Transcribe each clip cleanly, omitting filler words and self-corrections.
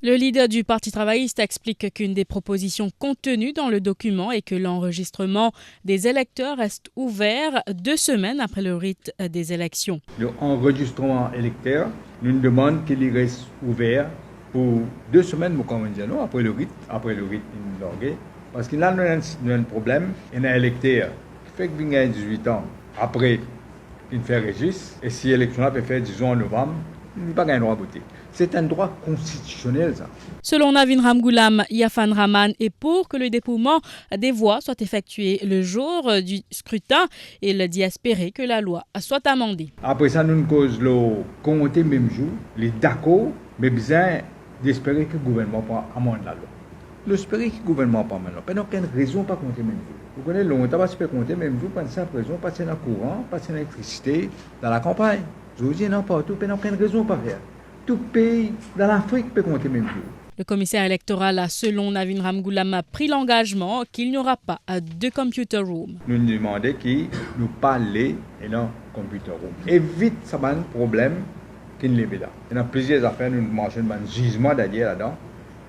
Le leader du Parti travailliste explique qu'une des propositions contenues dans le document est que l'enregistrement des électeurs reste ouvert 2 semaines après le rite des élections. L'enregistrement électeur, nous demandons qu'il reste ouvert pour 2 semaines, après le rite, parce qu'il y a un problème, il y a un électeur qui fait qu'il a 18 ans après qu'il fait registre, et si l'élection a été faite, disons en novembre, il n'a pas le droit à voter. C'est un droit constitutionnel, ça. Selon Navin Ramgoolam, Yafan Rahman est pour que le dépouillement des voix soit effectué le jour du scrutin. Il dit espérer que la loi soit amendée. Après ça, nous cause le compter même jour, les d'accord, mais besoin d'espérer que le gouvernement amende la loi. L'espérer que le gouvernement pas amende la loi. Pas aucune raison pas compter même jour. Vous connaissez longtemps pas se faire compter même jour, pas de simple raison, pas de courant, pas de l'électricité dans la campagne. Je vous dis non partout, pas aucune raison pas faire. Tout pays dans l'Afrique peut compter même jour. Le commissaire électoral a, selon Navin Ramgoolam, pris l'engagement qu'il n'y aura pas de computer room. Nous demandons qu'il nous parle et non computer room. Évite ça un problème qui ne l'est là. Il y a plusieurs affaires, nous mentionnons un gisement d'ailleurs là-dedans.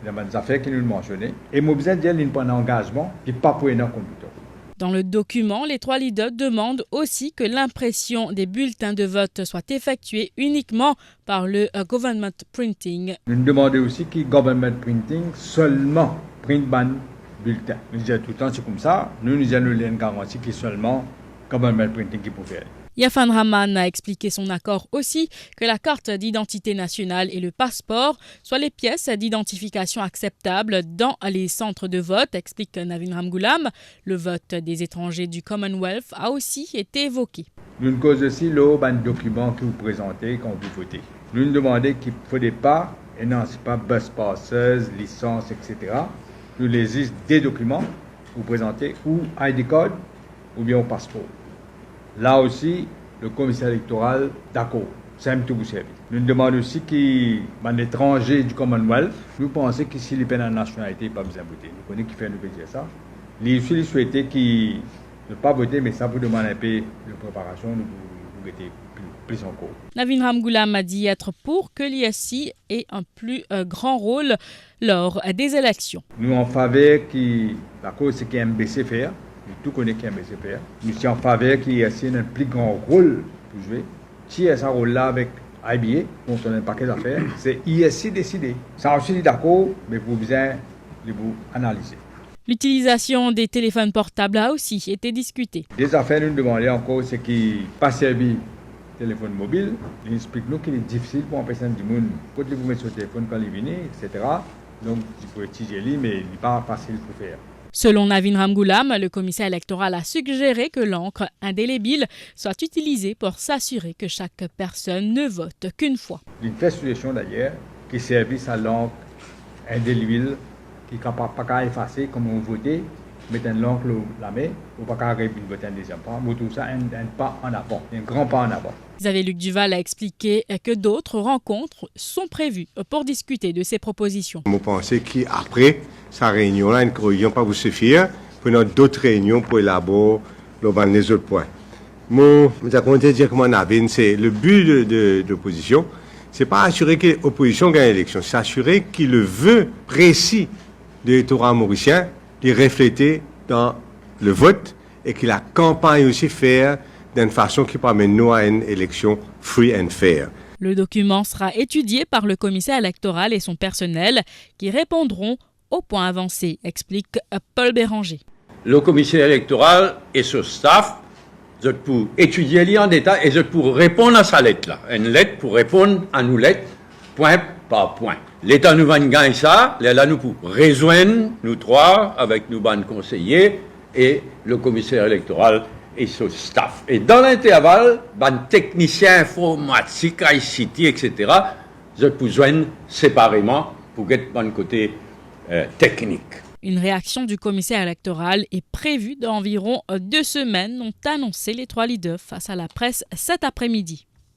Il y a des affaires qui nous mentionnent. Et nous besoin de dire qu'il y a un engagement qui n'est pas pour un computer room. Dans le document, les 3 leaders demandent aussi que l'impression des bulletins de vote soit effectuée uniquement par le government printing. Nous demandons aussi que le government printing seulement print ban bulletin. Nous disons tout le temps c'est comme ça. Nous allons une garantie que seulement government printing qui peut faire. Yafan Rahman a expliqué son accord aussi que la carte d'identité nationale et le passeport soient les pièces d'identification acceptables dans les centres de vote, explique Navin Ramgoolam. Le vote des étrangers du Commonwealth a aussi été évoqué. Nous cause aussi le document que vous présentez quand vous votez. Nous demandons qu'il ne faudrait pas, et non, ce n'est pas bus passeuse, licence, etc. Nous les des documents que vous présentez, ou ID code, ou bien au passeport. Là aussi, le commissaire électoral, d'accord, c'est un tout vous servir. Nous demandons aussi qu'un étranger du Commonwealth, nous pensons que s'il est en nationalité, il n'a pas besoin de voter. Nous connaissons qui fait nous dire ça. Les souhaiter qu'il ne pas voter, mais ça vous demande un peu de préparation, nous mettez plus encore. Navin Ramgoolam a dit être pour que l'ISI ait un plus grand rôle lors des élections. Nous en faveur la cause c'est qu'il y a un BCFR. Tout connaît qui est un BCPR. Nous sommes en faveur qu'il y ait un plus grand rôle pour jouer. Si il y a ce rôle-là avec IBA, on a un paquet d'affaires, c'est ISI décidé. Ça aussi d'accord, mais pour besoin de vous analyser. L'utilisation des téléphones portables a aussi été discutée. Des affaires, nous demandons encore, c'est qu'il n'est pas servi téléphone mobile. Il explique nous qu'il est difficile pour une personne du monde. Quand vous mettez sur le téléphone quand il vient, etc. Donc, il faut utiliser lui, mais il n'est pas facile pour faire. Selon Navin Ramgoolam, le commissaire électoral a suggéré que l'encre indélébile soit utilisée pour s'assurer que chaque personne ne vote qu'une fois. Une suggestion d'ailleurs qui servit à l'encre indélébile qui n'est pas effacer comme on votait, mettre l'encre la main, ou pas voter un deuxième pas, mais tout ça un pas en avant, un grand pas en avant. Xavier-Luc Duval a expliqué que d'autres rencontres sont prévues pour discuter de ces propositions. Je pense qu'après sa réunion-là, une réunion pas vous suffire, prenons d'autres réunions pour élaborer les autres points. Moi, je vais dire que c'est le but de l'opposition, c'est pas assurer que l'opposition gagne l'élection, c'est assurer qu'il le veut précis de l'électorat mauricien, de refléter dans le vote et que la campagne aussi faire d'une façon qui permet nous à une élection free and fair. Le document sera étudié par le commissaire électoral et son personnel qui répondront aux points avancés, explique Paul Béranger. Le commissaire électoral et son staff, vous êtes pour étudier en détail et vous êtes pour répondre à sa lettre là. Une lettre pour répondre à nos lettres, point par point. L'État nous va gagner ça, là nous pour rejoindre nous 3 avec nos bandes conseillers et le commissaire électoral et son staff. Et dans l'intervalle, ban technicien informatique, ICT, etc., je peux joindre séparément pour être bon côté technique. Une réaction du commissaire électoral est prévue dans environ 2 semaines, ont annoncé les 3 leaders face à la presse cet après-midi.